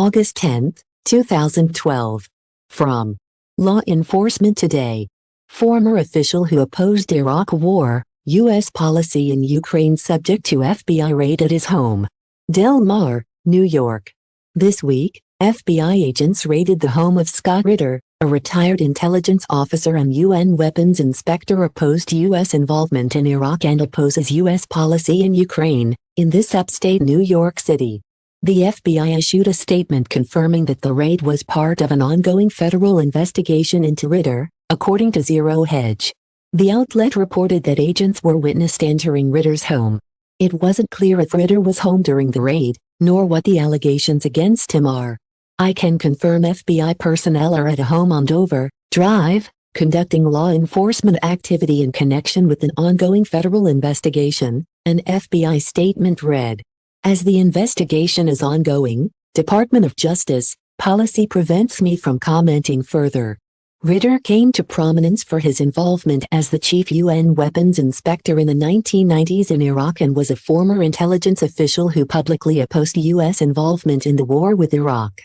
August 10, 2012. From Law Enforcement Today. Former official who opposed Iraq War, U.S. policy in Ukraine subject to FBI raid at his home. Del Mar, New York. This week, FBI agents raided the home of Scott Ritter, a retired intelligence officer and UN weapons inspector opposed to U.S. involvement in Iraq and opposes U.S. policy in Ukraine, in this upstate New York City. The FBI issued a statement confirming that the raid was part of an ongoing federal investigation into Ritter, according to Zero Hedge. The outlet reported that agents were witnessed entering Ritter's home. It wasn't clear if Ritter was home during the raid, nor what the allegations against him are. I can confirm FBI personnel are at a home on Dover Drive, conducting law enforcement activity in connection with an ongoing federal investigation, an FBI statement read. As the investigation is ongoing, Department of Justice policy prevents me from commenting further. Ritter came to prominence for his involvement as the chief UN weapons inspector in the 1990s in Iraq and was a former intelligence official who publicly opposed U.S. involvement in the war with Iraq.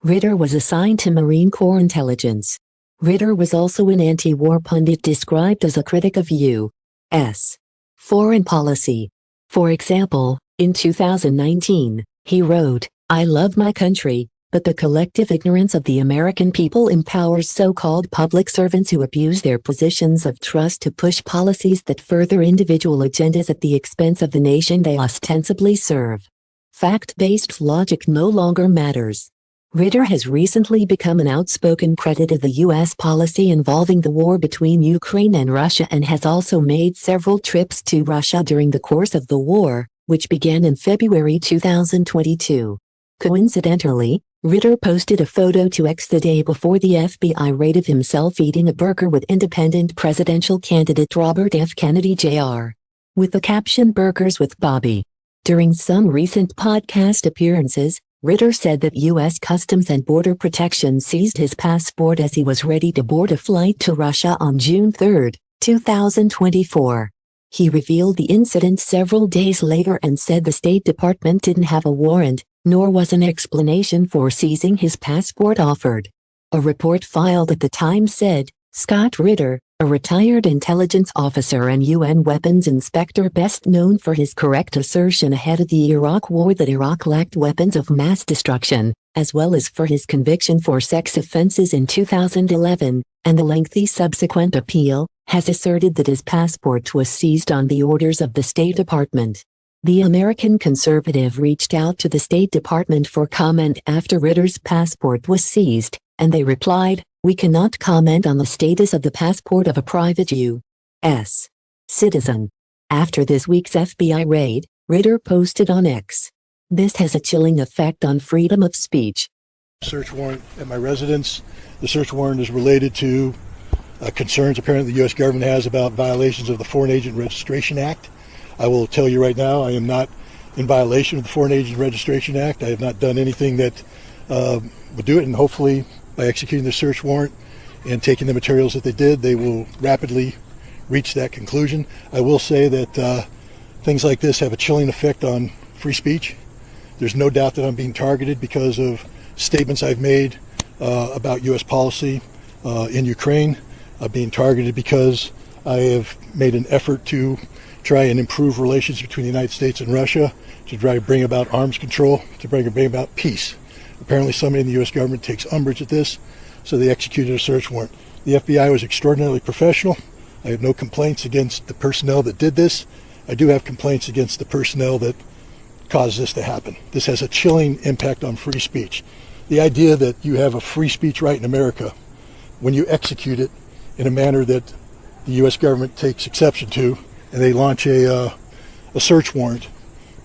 Ritter was assigned to Marine Corps intelligence. Ritter was also an anti-war pundit described as a critic of U.S. foreign policy. For example, in 2019, he wrote, "I love my country, but the collective ignorance of the American people empowers so-called public servants who abuse their positions of trust to push policies that further individual agendas at the expense of the nation they ostensibly serve. Fact-based logic no longer matters." Ritter has recently become an outspoken critic of the U.S. policy involving the war between Ukraine and Russia and has also made several trips to Russia during the course of the war, which began in February 2022. Coincidentally, Ritter posted a photo to X the day before the FBI raid of himself eating a burger with independent presidential candidate Robert F. Kennedy Jr. with the caption "Burgers with Bobby." During some recent podcast appearances, Ritter said that U.S. Customs and Border Protection seized his passport as he was ready to board a flight to Russia on June 3, 2024. He revealed the incident several days later and said the State Department didn't have a warrant, nor was an explanation for seizing his passport offered. A report filed at the time said, Scott Ritter, a retired intelligence officer and UN weapons inspector best known for his correct assertion ahead of the Iraq War that Iraq lacked weapons of mass destruction, as well as for his conviction for sex offenses in 2011, and the lengthy subsequent appeal, has asserted that his passport was seized on the orders of the State Department. The American conservative reached out to the State Department for comment after Ritter's passport was seized, and they replied, "We cannot comment on the status of the passport of a private U.S. citizen." After this week's FBI raid, Ritter posted on X, "This has a chilling effect on freedom of speech." Search warrant at my residence. The search warrant is related to concerns apparently the U.S. government has about violations of the Foreign Agent Registration Act. I will tell you right now, I am not in violation of the Foreign Agent Registration Act. I have not done anything that would do it, and hopefully by executing the search warrant and taking the materials that they did, they will rapidly reach that conclusion. I will say that things like this have a chilling effect on free speech. There's no doubt that I'm being targeted because of statements I've made about U.S. policy in Ukraine. I'm being targeted because I have made an effort to try and improve relations between the United States and Russia, to try to bring about arms control, to bring about peace. Apparently somebody in the U.S. government takes umbrage at this, so they executed a search warrant. The FBI was extraordinarily professional. I have no complaints against the personnel that did this. I do have complaints against the personnel that caused this to happen. This has a chilling impact on free speech. The idea that you have a free speech right in America, when you execute it in a manner that the U.S. government takes exception to, and they launch a search warrant,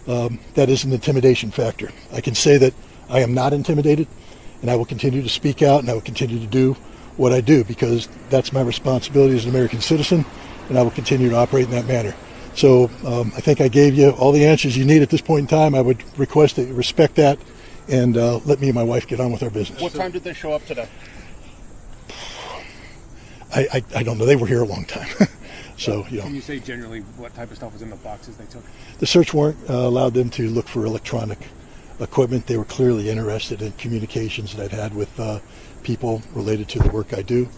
that is an intimidation factor. I can say that I am not intimidated, and I will continue to speak out, and I will continue to do what I do, because that's my responsibility as an American citizen, and I will continue to operate in that manner. So I think I gave you all the answers you need at this point in time. I would request that you respect that and let me and my wife get on with our business. What time did they show up today? I don't know. They were here a long time. So, you know. Can you say generally what type of stuff was in the boxes they took? The search warrant allowed them to look for electronic equipment. They were clearly interested in communications that I've had with people related to the work I do.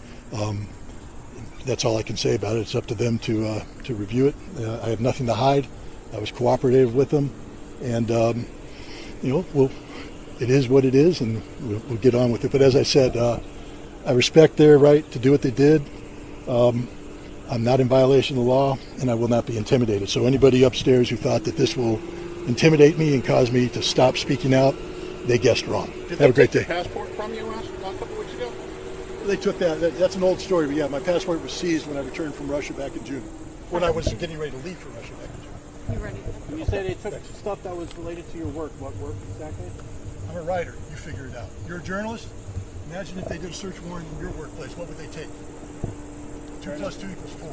That's all I can say about it. It's up to them to review it. I have nothing to hide. I was cooperative with them, and it is what it is, and we'll get on with it. But as I said, I respect their right to do what they did. I'm not in violation of the law, and I will not be intimidated. So anybody upstairs who thought that this will intimidate me and cause me to stop speaking out, they guessed wrong. Have a great day. Passport from you a couple weeks ago? They took that. That's an old story, but yeah, my passport was seized when I returned from Russia back in June, when I was getting ready to leave for Russia back in June. You ready? When you say they took stuff that was related to your work, what work exactly? I'm a writer. You figure it out. You're a journalist? Imagine if they did a search warrant in your workplace. What would they take? 2 + 2 = 4.